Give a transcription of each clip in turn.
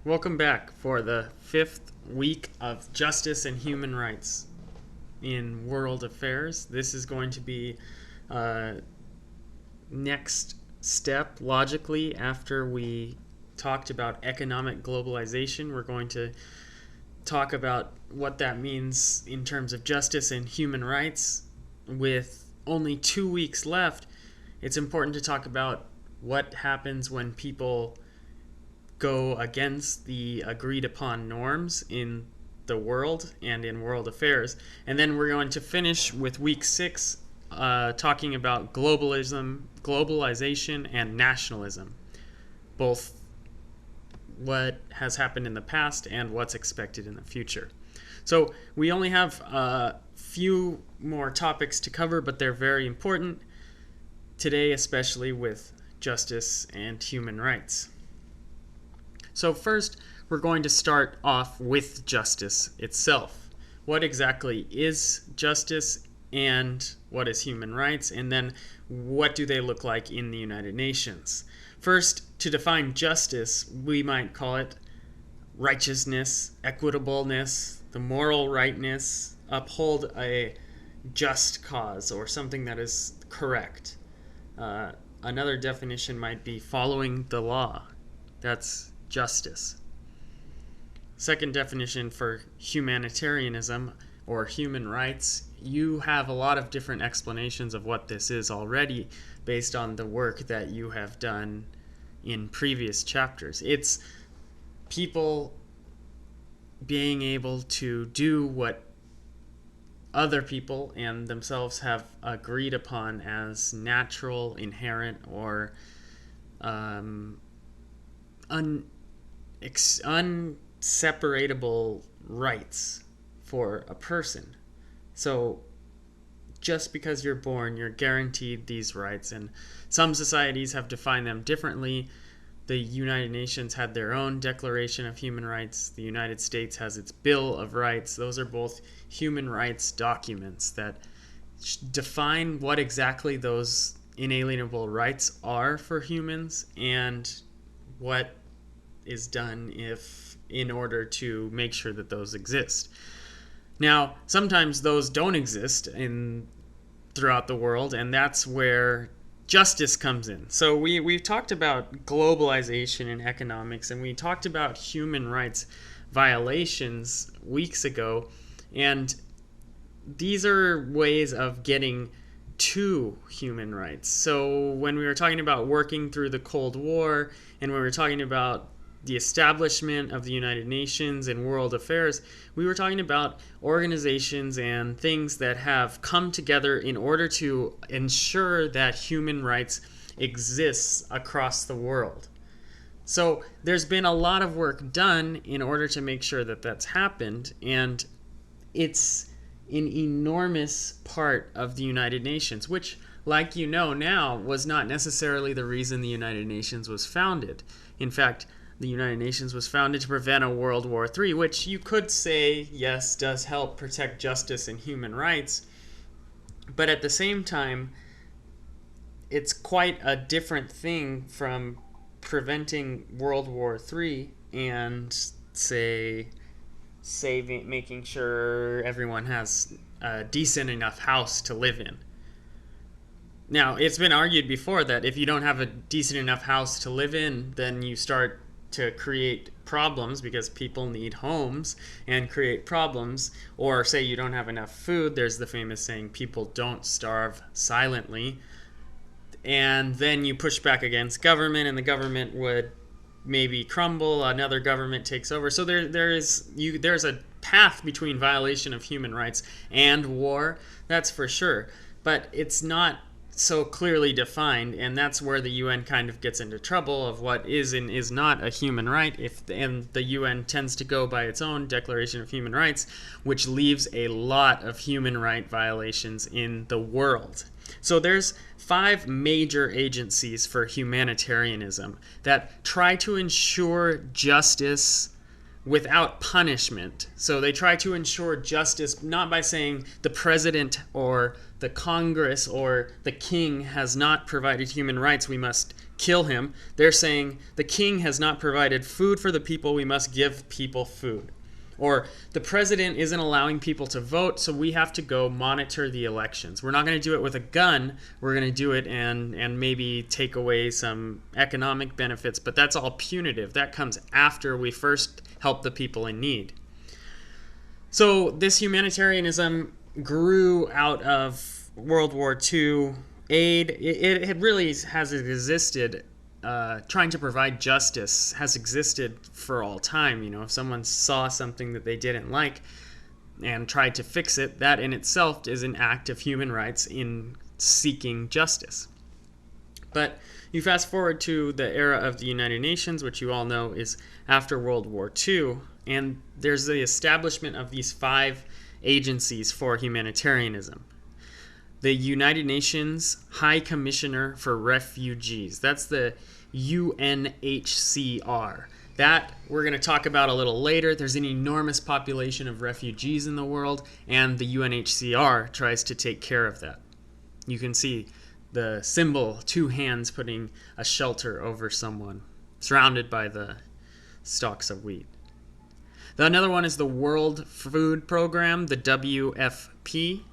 Welcome back for the fifth week of Justice and Human Rights in World Affairs. This is going to be next step logically after we talked about economic globalization. We're going to talk about what that means in terms of justice and human rights. With only 2 weeks left, it's important to talk about what happens when people go against the agreed upon norms in the world and in world affairs. And then we're going to finish with week 6 talking about globalization, and nationalism, both what has happened in the past and what's expected in the future. So we only have a few more topics to cover, but they're very important today, especially with justice and human rights. So first, we're going to start off with justice itself. What exactly is justice and what is human rights? And then what do they look like in the United Nations? First, to define justice, we might call it righteousness, equitableness, the moral rightness, uphold a just cause or something that is correct. Another definition might be following the law. That's justice. Second definition for humanitarianism or human rights, you have a lot of different explanations of what this is already based on the work that you have done in previous chapters. It's people being able to do what other people and themselves have agreed upon as natural, inherent, or unseparatable rights for a person. So just because you're born, you're guaranteed these rights, and some societies have defined them differently. The United Nations had their own Declaration of Human Rights. The United States has its Bill of Rights. Those are both human rights documents that define what exactly those inalienable rights are for humans and what is done in order to make sure that those exist. Now, sometimes those don't exist throughout the world, and that's where justice comes in. So we've talked about globalization and economics, and we talked about human rights violations weeks ago, and these are ways of getting to human rights. So when we were talking about working through the Cold War, and when we were talking about the establishment of the United Nations and world affairs, we were talking about organizations and things that have come together in order to ensure that human rights exists across the world. So there's been a lot of work done in order to make sure that that's happened, and it's an enormous part of the United Nations, which, like you know now, was not necessarily the reason the United Nations was founded. In fact, the United Nations was founded to prevent a World War III, which you could say, yes, does help protect justice and human rights. But at the same time, it's quite a different thing from preventing World War III and, say, making sure everyone has a decent enough house to live in. Now, it's been argued before that if you don't have a decent enough house to live in, then you start to create problems because people need homes and create problems. Or say you don't have enough food, there's the famous saying, people don't starve silently. And then you push back against government, and the government would maybe crumble, another government takes over. So there's a path between violation of human rights and war, that's for sure. But it's not so clearly defined, and that's where the UN kind of gets into trouble of what is and is not a human right, and the UN tends to go by its own Declaration of Human Rights, which leaves a lot of human right violations in the world. So there's 5 major agencies for humanitarianism that try to ensure justice without punishment. So they try to ensure justice not by saying the president or the Congress or the king has not provided human rights, we must kill him. They're saying the king has not provided food for the people, we must give people food. Or the president isn't allowing people to vote, so we have to go monitor the elections. We're not going to do it with a gun. We're going to do it and maybe take away some economic benefits, but that's all punitive. That comes after we first help the people in need. So this humanitarianism grew out of World War II aid. It really has existed. Trying to provide justice has existed for all time. If someone saw something that they didn't like and tried to fix it, that in itself is an act of human rights in seeking justice. But you fast forward to the era of the United Nations, which you all know is after World War II, and there's the establishment of these 5 agencies for humanitarianism. The United Nations High Commissioner for Refugees. That's the UNHCR. That we're going to talk about a little later. There's an enormous population of refugees in the world, and the UNHCR tries to take care of that. You can see the symbol, 2 hands putting a shelter over someone, surrounded by the stalks of wheat. Another one is the World Food Program, the WFP.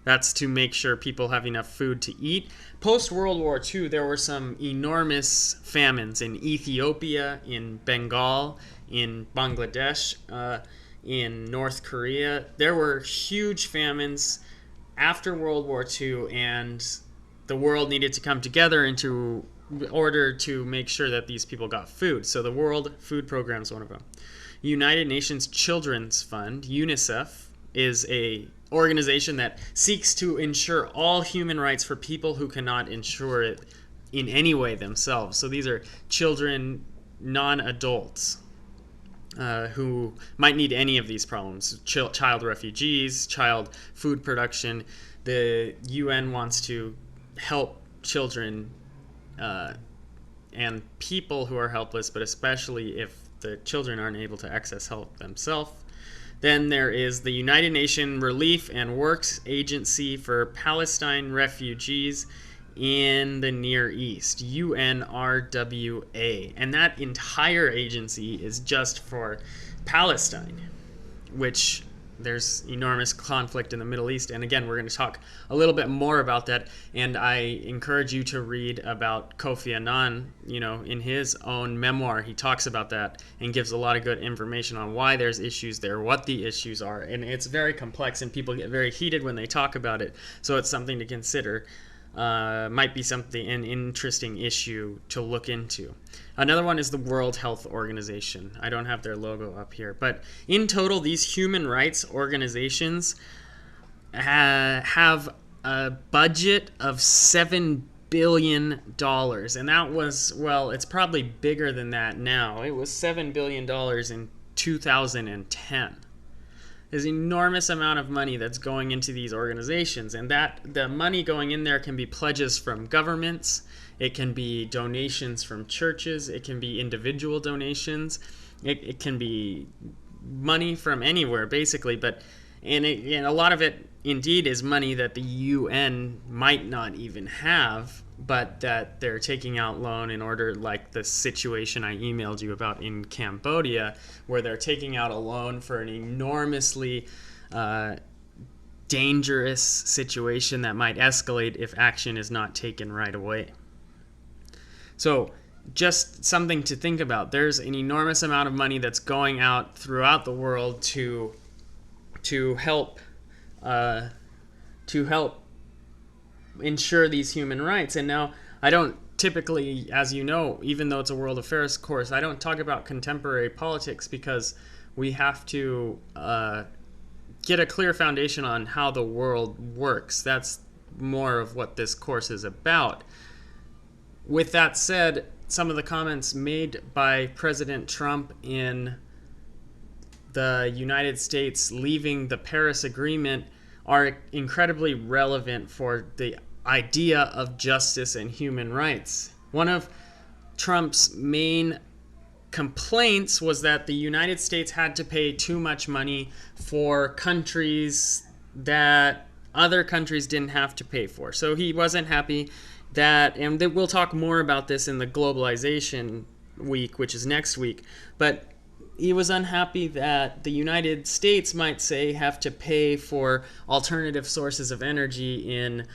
That's to make sure people have enough food to eat. Post-World War II, there were some enormous famines in Ethiopia, in Bengal, in Bangladesh, in North Korea. There were huge famines after World War II, and the world needed to come together in order to make sure that these people got food. So the World Food Program is one of them. United Nations Children's Fund, UNICEF, is a organization that seeks to ensure all human rights for people who cannot ensure it in any way themselves. So these are children, non-adults, who might need any of these problems. Child refugees, child food production. The UN wants to help children and people who are helpless, but especially if the children aren't able to access help themselves. Then there is the United Nations Relief and Works Agency for Palestine Refugees in the Near East, UNRWA. And that entire agency is just for Palestine, which there's enormous conflict in the Middle East. And again, we're going to talk a little bit more about that. And I encourage you to read about Kofi Annan. In his own memoir, he talks about that and gives a lot of good information on why there's issues there, what the issues are. And it's very complex, and people get very heated when they talk about it. So it's something to consider. Might be an interesting issue to look into. Another one is the World Health Organization. I don't have their logo up here, but in total, these human rights organizations have a budget of $7 billion, and that was, it's probably bigger than that now. It was $7 billion in 2010. There's an enormous amount of money that's going into these organizations, and that the money going in there can be pledges from governments, it can be donations from churches, it can be individual donations, it can be money from anywhere basically, and a lot of it indeed is money that the UN might not even have, but that they're taking out loan in order, like the situation I emailed you about in Cambodia, where they're taking out a loan for an enormously dangerous situation that might escalate if action is not taken right away. So just something to think about. There's an enormous amount of money that's going out throughout the world to help ensure these human rights. And now, I don't typically, as you know, even though it's a world affairs course, I don't talk about contemporary politics because we have to get a clear foundation on how the world works. That's more of what this course is about. With that said, some of the comments made by President Trump in the United States leaving the Paris Agreement are incredibly relevant for the idea of justice and human rights. One of Trump's main complaints was that the United States had to pay too much money for countries that other countries didn't have to pay for. So he wasn't happy we'll talk more about this in the globalization week, which is next week, but he was unhappy that the United States might say have to pay for alternative sources of energy in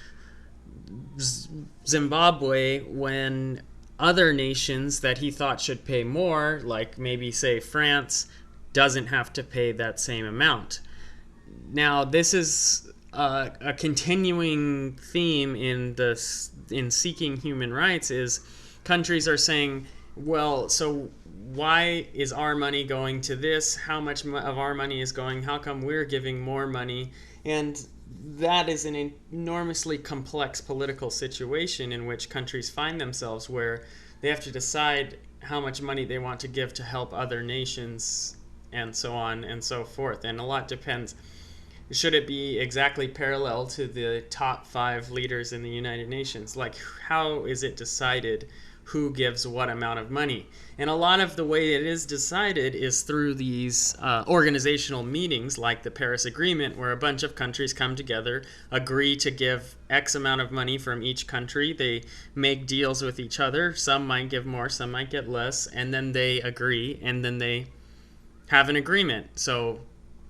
Zimbabwe when other nations that he thought should pay more, like maybe say France, doesn't have to pay that same amount. Now, this is a continuing theme in seeking human rights is countries are saying, well, so why is our money going to this? How much of our money is going? How come we're giving more money? And that is an enormously complex political situation in which countries find themselves, where they have to decide how much money they want to give to help other nations, and so on and so forth. And a lot depends. Should it be exactly parallel to the top 5 leaders in the United Nations? Like, how is it decided who gives what amount of money? And a lot of the way it is decided is through these organizational meetings, like the Paris Agreement, where a bunch of countries come together, agree to give X amount of money from each country. They make deals with each other. Some might give more, some might get less, and then they agree, and then they have an agreement. So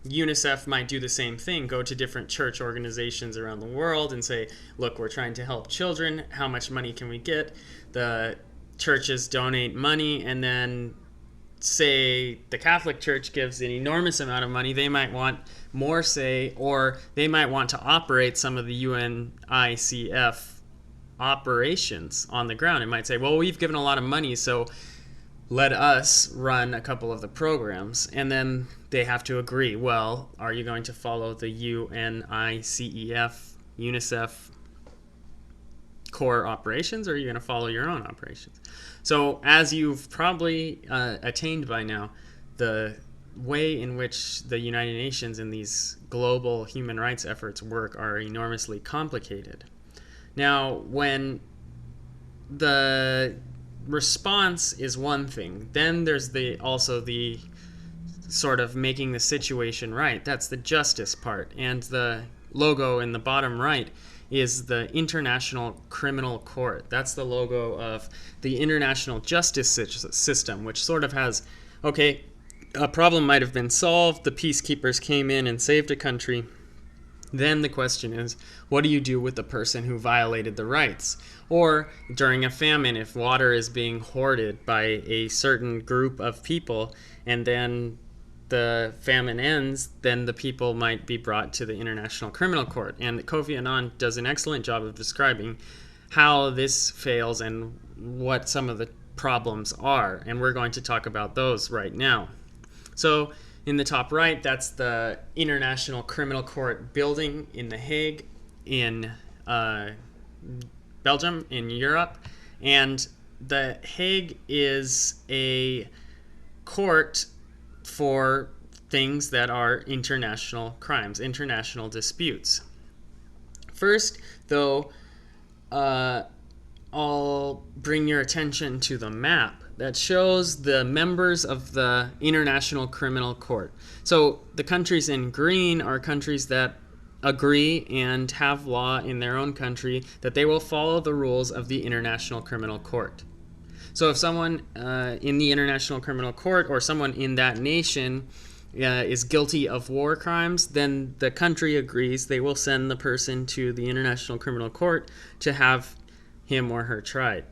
UNICEF might do the same thing, go to different church organizations around the world and say, look, we're trying to help children. How much money can we get? The churches donate money, and then say the Catholic Church gives an enormous amount of money. They might want more say, or they might want to operate some of the UNICEF operations on the ground. It might say, well, we've given a lot of money, so let us run a couple of the programs. And then they have to agree, well, are you going to follow the UNICEF core operations, or are you going to follow your own operations? So as you've probably attained by now, the way in which the United Nations and these global human rights efforts work are enormously complicated. Now, when the response is one thing, then there's also the sort of making the situation right. That's the justice part. And the logo in the bottom right is the International Criminal Court. That's the logo of the international justice system, which sort of has, okay, a problem might have been solved, the peacekeepers came in and saved a country. Then the question is, what do you do with the person who violated the rights? Or during a famine, if water is being hoarded by a certain group of people and then the famine ends, then the people might be brought to the International Criminal Court. And Kofi Annan does an excellent job of describing how this fails and what some of the problems are. And we're going to talk about those right now. So in the top right, that's the International Criminal Court building in The Hague in Belgium, in Europe. And The Hague is a court for things that are international crimes, international disputes. First, though, I'll bring your attention to the map that shows the members of the International Criminal Court. So the countries in green are countries that agree and have law in their own country that they will follow the rules of the International Criminal Court. So if someone in the International Criminal Court or someone in that nation is guilty of war crimes, then the country agrees they will send the person to the International Criminal Court to have him or her tried.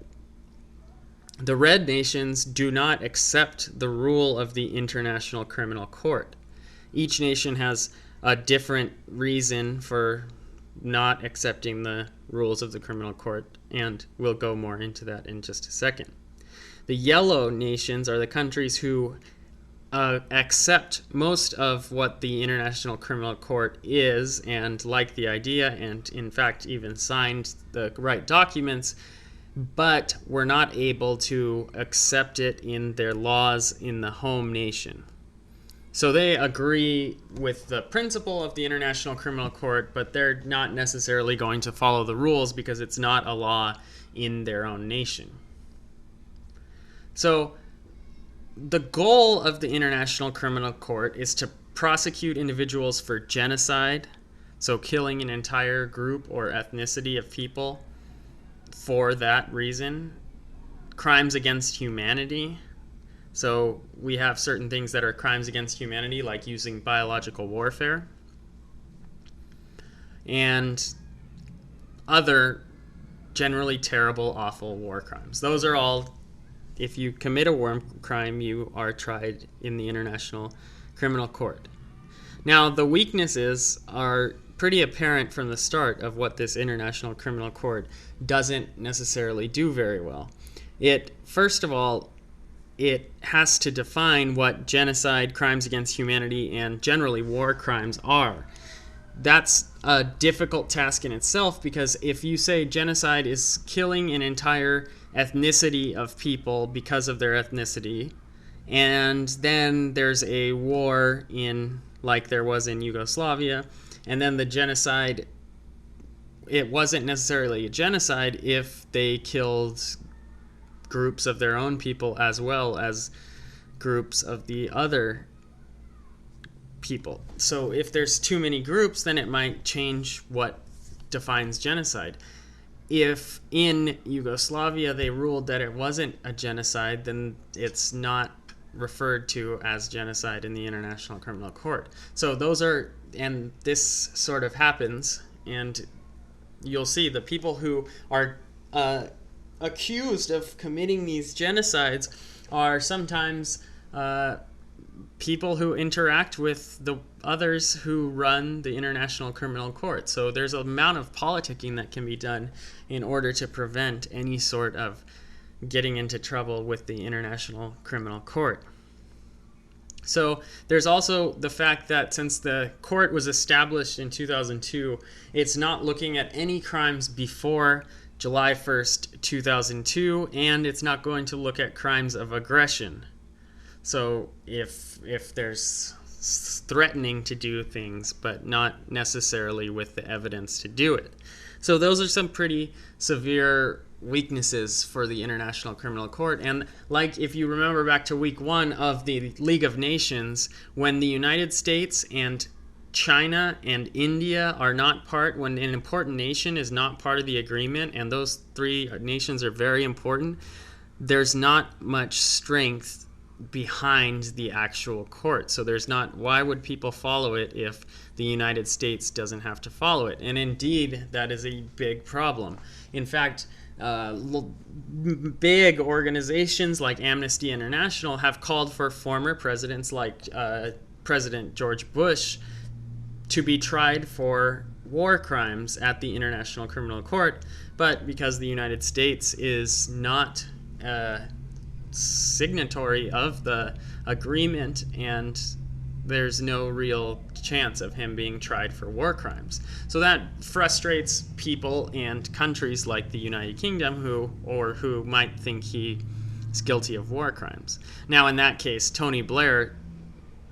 The red nations do not accept the rule of the International Criminal Court. Each nation has a different reason for not accepting the rules of the criminal court, and we'll go more into that in just a second. The yellow nations are the countries who accept most of what the International Criminal Court is and like the idea and, in fact, even signed the right documents, but were not able to accept it in their laws in the home nation. So they agree with the principle of the International Criminal Court, but they're not necessarily going to follow the rules because it's not a law in their own nation. So the goal of the International Criminal Court is to prosecute individuals for genocide, so killing an entire group or ethnicity of people, for that reason. Crimes against humanity. So we have certain things that are crimes against humanity, like using biological warfare, and other generally terrible, awful war crimes. Those are all, if you commit a war crime, you are tried in the International Criminal Court. Now, the weaknesses are pretty apparent from the start of what this International Criminal Court doesn't necessarily do very well. First of all, it has to define what genocide, crimes against humanity, and generally war crimes are. That's a difficult task in itself, because if you say genocide is killing an entire ethnicity of people because of their ethnicity, and then there's a war like there was in Yugoslavia, and then the genocide, it wasn't necessarily a genocide if they killed groups of their own people as well as groups of the other people. So if there's too many groups, then it might change what defines genocide. If in Yugoslavia they ruled that it wasn't a genocide, then it's not referred to as genocide in the International Criminal Court. So and this sort of happens, and you'll see the people who are accused of committing these genocides are sometimes people who interact with the others who run the International Criminal Court. So there's an amount of politicking that can be done in order to prevent any sort of getting into trouble with the International Criminal Court. So there's also the fact that since the court was established in 2002, it's not looking at any crimes before July 1st, 2002, and it's not going to look at crimes of aggression. So if there's threatening to do things, but not necessarily with the evidence to do it. So those are some pretty severe weaknesses for the International Criminal Court. And like if you remember back to week 1 of the League of Nations, when the United States and China and India are not part, when an important nation is not part of the agreement, and those 3 nations are very important, there's not much strength behind the actual court. So why would people follow it if the United States doesn't have to follow it? And indeed, that is a big problem. In fact, big organizations like Amnesty International have called for former presidents like President George Bush to be tried for war crimes at the International Criminal Court, but because the United States is not signatory of the agreement, and there's no real chance of him being tried for war crimes. So that frustrates people and countries like the United Kingdom who might think he is guilty of war crimes. Now, in that case, Tony Blair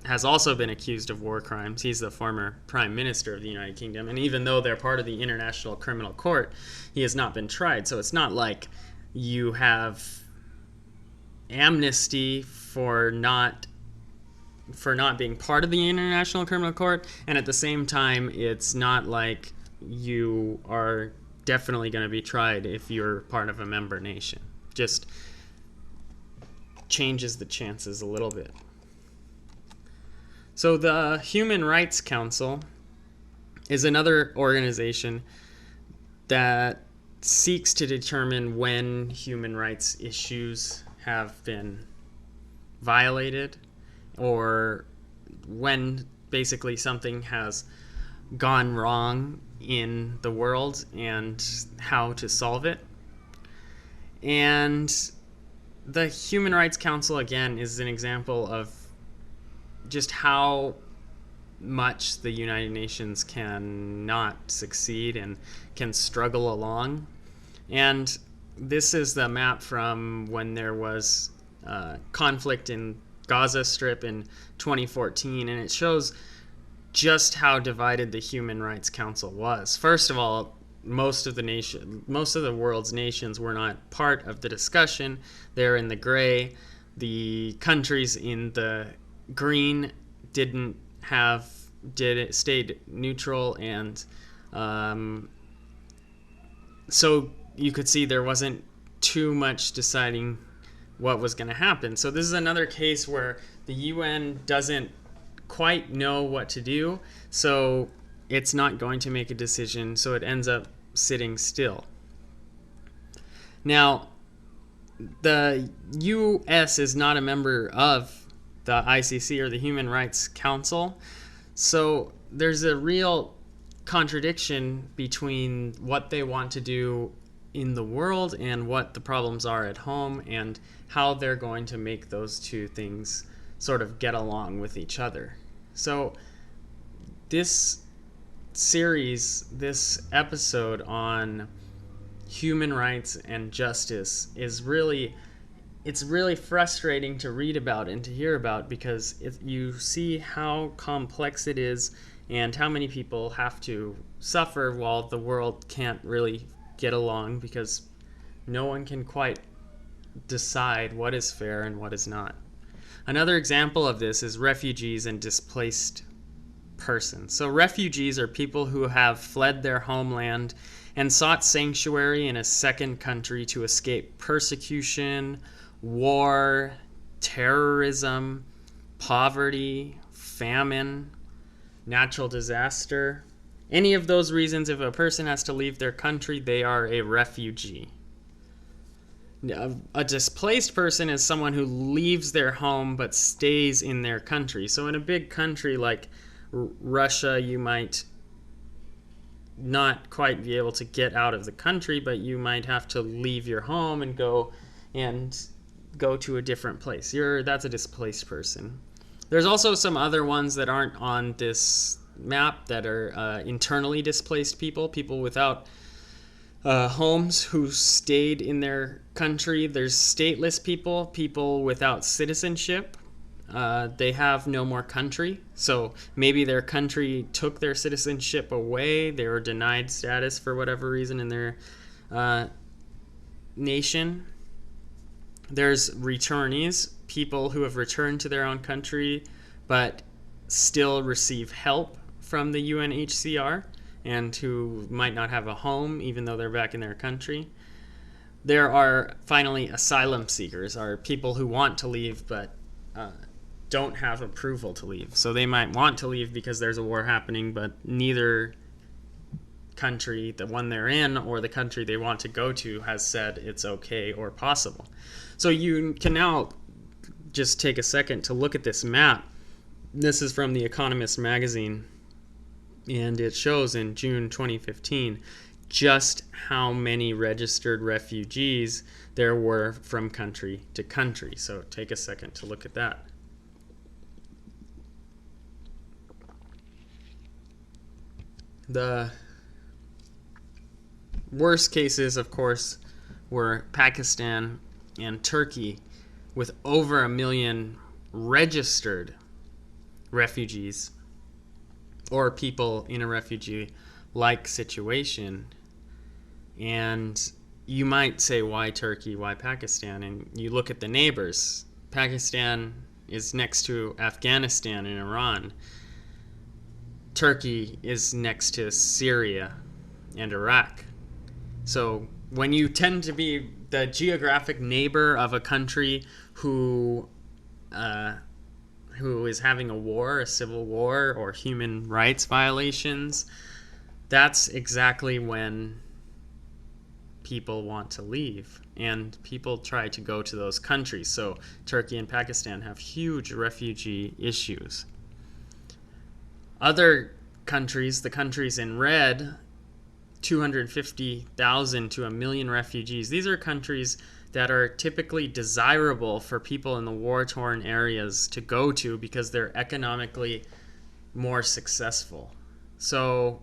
has also been accused of war crimes. He's the former Prime Minister of the United Kingdom, and even though they're part of the International Criminal Court, he has not been tried. So it's not like you have amnesty for not being part of the International Criminal Court, and at the same time, it's not like you are definitely going to be tried if you're part of a member nation. Just changes the chances a little bit. So the Human Rights Council is another organization that seeks to determine when human rights issues have been violated, or when basically something has gone wrong in the world and how to solve it. And the Human Rights Council, again, is an example of just how much the United Nations cannot succeed and can struggle along. And this is the map from when there was conflict in Gaza Strip in 2014, and it shows just how divided the Human Rights Council was. First of all, most of the world's nations were not part of the discussion. They're in the gray. The countries in the green stayed neutral, and so you could see there wasn't too much deciding what was going to happen. So this is another case where the UN doesn't quite know what to do, so it's not going to make a decision, so it ends up sitting still. Now, the US is not a member of the ICC or the Human Rights Council, so there's a real contradiction between what they want to do in the world and what the problems are at home, and how they're going to make those two things sort of get along with each other. So this series, this episode on human rights and justice is really frustrating to read about and to hear about, because you see how complex it is and how many people have to suffer while the world can't really get along, because no one can quite decide what is fair and what is not. Another example of this is refugees and displaced persons. So refugees are people who have fled their homeland and sought sanctuary in a second country to escape persecution, war, terrorism, poverty, famine, natural disaster. Any of those reasons, if a person has to leave their country, they are a refugee. A displaced person is someone who leaves their home but stays in their country. So in a big country like Russia, you might not quite be able to get out of the country, but you might have to leave your home and go to a different place. That's a displaced person. There's also some other ones that aren't on this map that are internally displaced people without homes who stayed in their country. There's stateless people without citizenship. They have no more country. So maybe their country took their citizenship away. They were denied status for whatever reason in their nation. There's returnees, people who have returned to their own country but still receive help from the UNHCR and who might not have a home even though they're back in their country. There are finally asylum seekers, are people who want to leave but don't have approval to leave. So they might want to leave because there's a war happening, but neither country, the one they're in or the country they want to go to, has said it's okay or possible. So you can now just take a second to look at this map. This is from The Economist magazine, and it shows in June 2015 just how many registered refugees there were from country to country. So take a second to look at that. The worst cases, of course, were Pakistan and Turkey, with over 1 million registered refugees or people in a refugee-like situation. And you might say, why Turkey, why Pakistan? And you look at the neighbors. Pakistan is next to Afghanistan and Iran. Turkey is next to Syria and Iraq. So when you tend to be the geographic neighbor of a country who is having a war, a civil war, or human rights violations, that's exactly when people want to leave, and people try to go to those countries. So Turkey and Pakistan have huge refugee issues. Other countries, the countries in red, 250,000 to 1 million refugees. These are countries that are typically desirable for people in the war-torn areas to go to because they're economically more successful. So,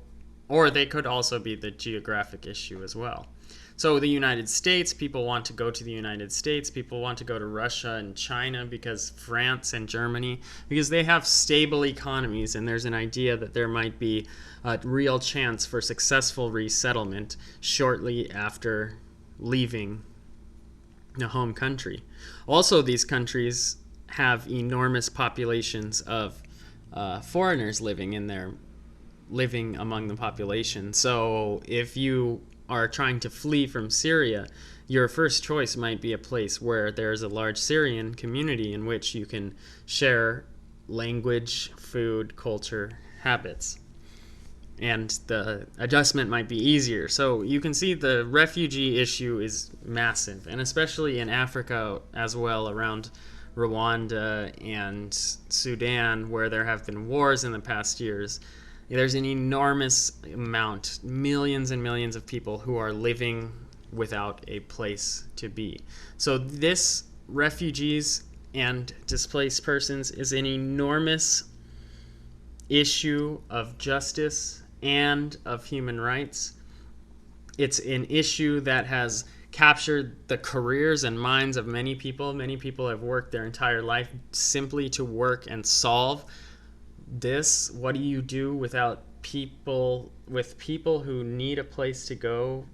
or they could also be the geographic issue as well. So the United States, people want to go to the United States. People want to go to Russia and China, because France and Germany, because they have stable economies, and there's an idea that there might be a real chance for successful resettlement shortly after leaving the home country. Also, these countries have enormous populations of foreigners living among the population. So if you are trying to flee from Syria, your first choice might be a place where there's a large Syrian community in which you can share language, food, culture, habits. And the adjustment might be easier. So you can see the refugee issue is massive, and especially in Africa as well, around Rwanda and Sudan, where there have been wars in the past years. There's an enormous amount, millions and millions of people who are living without a place to be. So this refugees and displaced persons is an enormous issue of justice and of human rights. It's an issue that has captured the careers and minds of many people. Many people have worked their entire life simply to work and solve this. What do you do without people, with people who need a place to go?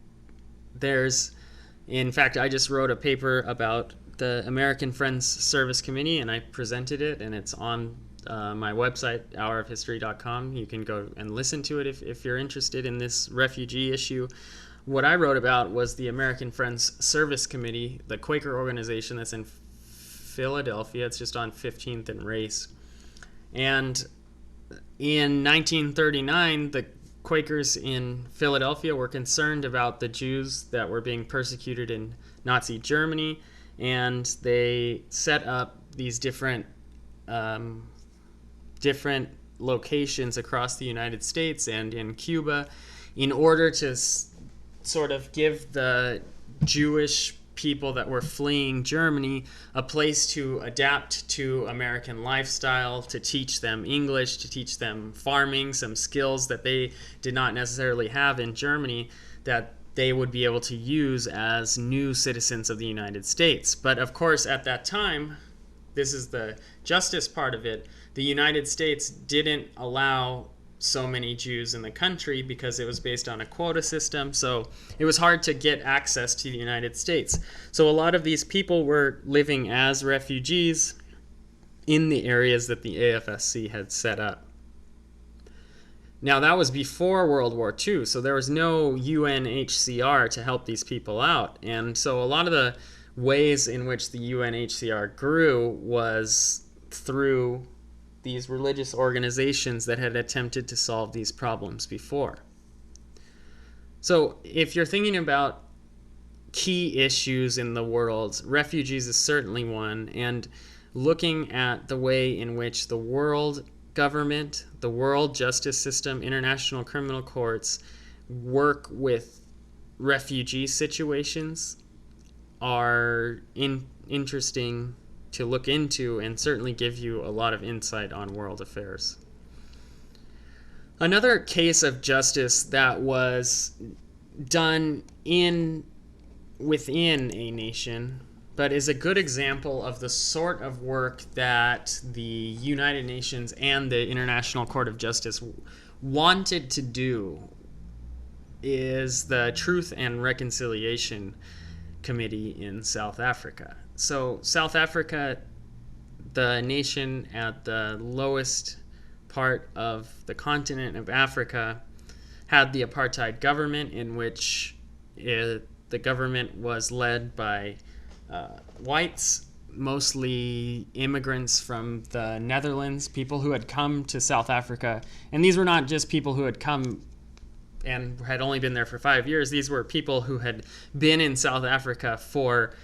In fact, I just wrote a paper about the American Friends Service Committee, and I presented it, and it's on my website, hourofhistory.com. You can go and listen to it if you're interested in this refugee issue. What I wrote about was the American Friends Service Committee, the Quaker organization that's in Philadelphia. It's just on 15th and Race. And in 1939, the Quakers in Philadelphia were concerned about the Jews that were being persecuted in Nazi Germany, and they set up these different locations across the United States and in Cuba in order to sort of give the Jewish people that were fleeing Germany a place to adapt to American lifestyle, to teach them English, to teach them farming, some skills that they did not necessarily have in Germany that they would be able to use as new citizens of the United States. But of course, at that time, this is the justice part of it, the United States didn't allow so many Jews in the country because it was based on a quota system. So it was hard to get access to the United States. So a lot of these people were living as refugees in the areas that the AFSC had set up. Now, that was before World War II, so there was no UNHCR to help these people out. And so a lot of the ways in which the UNHCR grew was through these religious organizations that had attempted to solve these problems before. So if you're thinking about key issues in the world, refugees is certainly one, and looking at the way in which the world government, the world justice system, international criminal courts work with refugee situations are interesting to look into and certainly give you a lot of insight on world affairs. Another case of justice that was done within a nation, but is a good example of the sort of work that the United Nations and the International Court of Justice wanted to do, is the Truth and Reconciliation Committee in South Africa. So South Africa, the nation at the lowest part of the continent of Africa, had the apartheid government in which the government was led by whites, mostly immigrants from the Netherlands, people who had come to South Africa. And these were not just people who had come and had only been there for 5 years. These were people who had been in South Africa for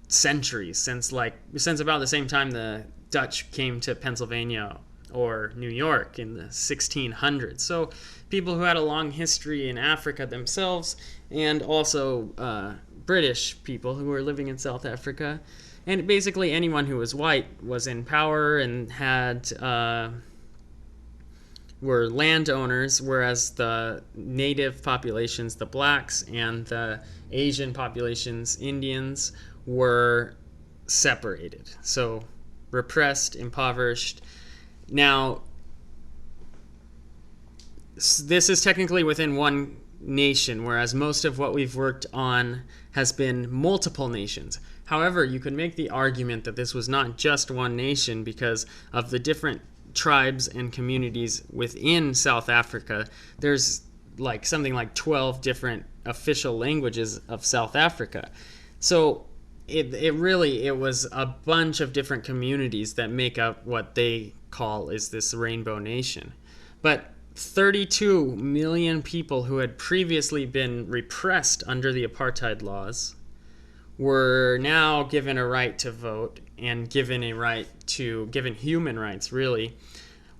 centuries, since about the same time the Dutch came to Pennsylvania or New York in the 1600s. So people who had a long history in Africa themselves, and also British people who were living in South Africa. And basically anyone who was white was in power and had were landowners, whereas the native populations, the blacks, and the Asian populations, Indians, were separated. So repressed, impoverished. Now, this is technically within one nation, whereas most of what we've worked on has been multiple nations. However, you could make the argument that this was not just one nation because of the different tribes and communities within South Africa. There's like something like 12 different official languages of South Africa. So it was a bunch of different communities that make up what they call is this rainbow nation. But 32 million people who had previously been repressed under the apartheid laws were now given a right to vote and given human rights, really.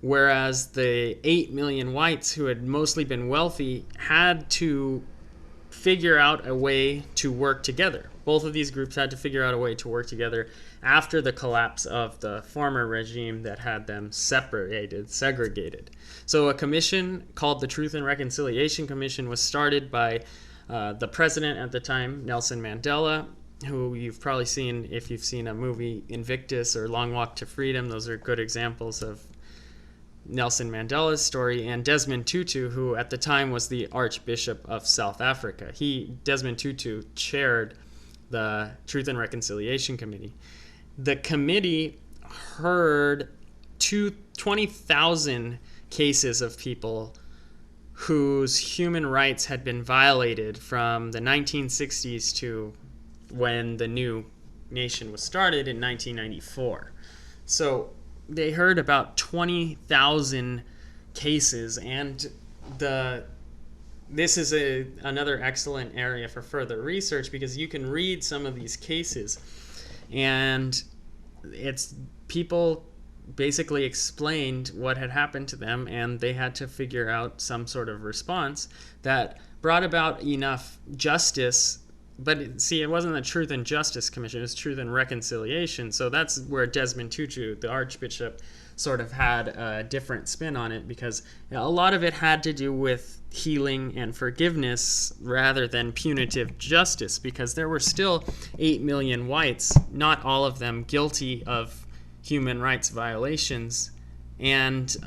Whereas the 8 million whites who had mostly been wealthy had to figure out a way to work together. Both of these groups had to figure out a way to work together after the collapse of the former regime that had them segregated. So a commission called the Truth and Reconciliation Commission was started by the president at the time, Nelson Mandela, who you've probably seen if you've seen a movie, Invictus or Long Walk to Freedom. Those are good examples of Nelson Mandela's story, and Desmond Tutu, who at the time was the Archbishop of South Africa. Desmond Tutu, chaired the Truth and Reconciliation Committee. The committee heard 20,000 cases of people whose human rights had been violated from the 1960s to when the new nation was started in 1994. So they heard about 20,000 cases, and this is another excellent area for further research, because you can read some of these cases, and it's people basically explained what had happened to them, and they had to figure out some sort of response that brought about enough justice. But see, it wasn't the Truth and Justice Commission, it was Truth and Reconciliation. So that's where Desmond Tutu, the Archbishop, sort of had a different spin on it, because a lot of it had to do with healing and forgiveness rather than punitive justice, because there were still 8 million whites, not all of them guilty of human rights violations, and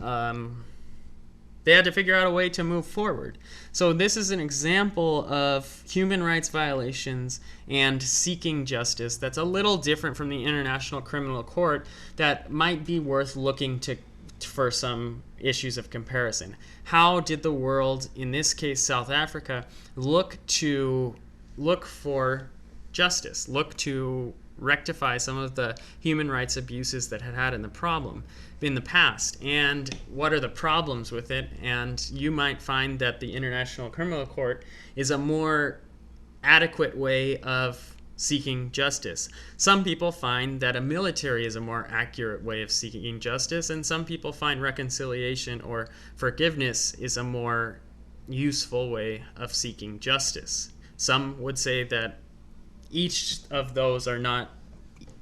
they had to figure out a way to move forward. So this is an example of human rights violations and seeking justice that's a little different from the International Criminal Court, that might be worth looking to for some issues of comparison. How did the world, in this case South Africa, look for justice, look to rectify some of the human rights abuses that had in the past, and what are the problems with it? And you might find that the International Criminal Court is a more adequate way of seeking justice. Some people find that a military is a more accurate way of seeking justice, and some people find reconciliation or forgiveness is a more useful way of seeking justice. Some would say that each of those are not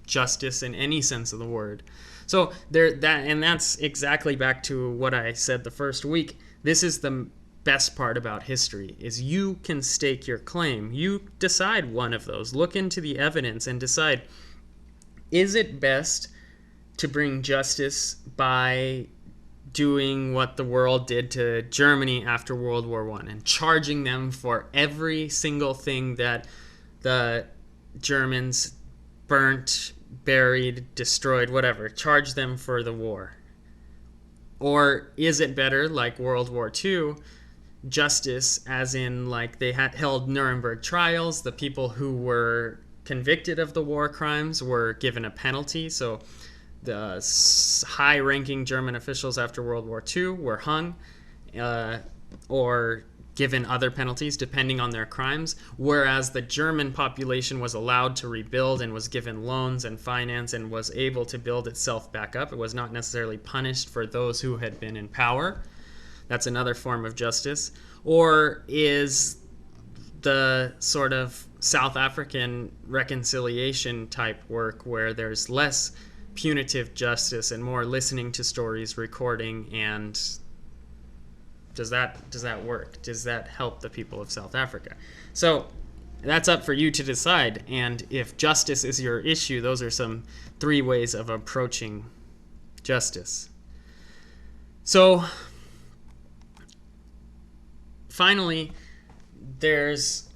justice in any sense of the word. So that's exactly back to what I said the first week. This is the best part about history, is you can stake your claim. You decide one of those. Look into the evidence and decide, is it best to bring justice by doing what the world did to Germany after World War I and charging them for every single thing that the Germans burnt, buried, destroyed, whatever, charge them for the war? Or is it better, like World War II, justice as in like they had held Nuremberg trials, the people who were convicted of the war crimes were given a penalty, so the high-ranking German officials after World War II were hung or given other penalties depending on their crimes, whereas the German population was allowed to rebuild and was given loans and finance and was able to build itself back up. It was not necessarily punished for those who had been in power. That's another form of justice. Or is the sort of South African reconciliation type work where there's less punitive justice and more listening to stories, recording, and does that work? Does that help the people of South Africa? So that's up for you to decide. And if justice is your issue, those are some 3 ways of approaching justice. So finally, there's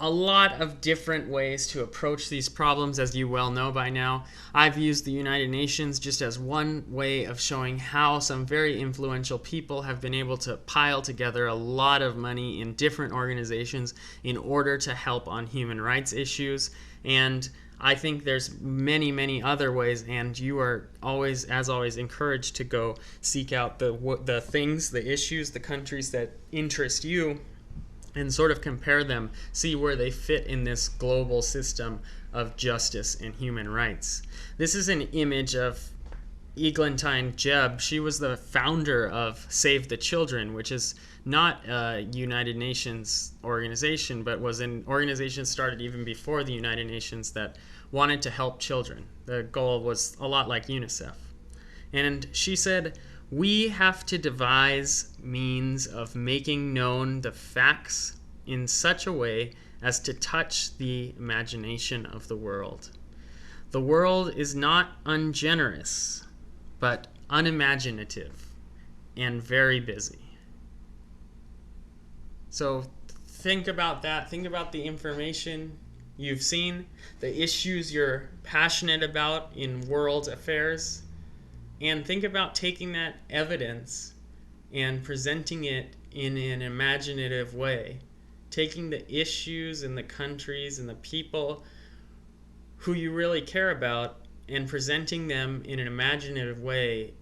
a lot of different ways to approach these problems, as you well know by now. I've used the United Nations just as one way of showing how some very influential people have been able to pile together a lot of money in different organizations in order to help on human rights issues. And I think there's many, many other ways, and you are always, as always, encouraged to go seek out the things, the issues, the countries that interest you, and sort of compare them, see where they fit in this global system of justice and human rights. This is an image of Eglantine Jebb. She was the founder of Save the Children, which is not a United Nations organization, but was an organization started even before the United Nations that wanted to help children. The goal was a lot like UNICEF. And she said, "We have to devise means of making known the facts in such a way as to touch the imagination of the world. The world is not ungenerous, but unimaginative and very busy." So think about that. Think about the information you've seen, the issues you're passionate about in world affairs, and think about taking that evidence and presenting it in an imaginative way, taking the issues and the countries and the people who you really care about and presenting them in an imaginative way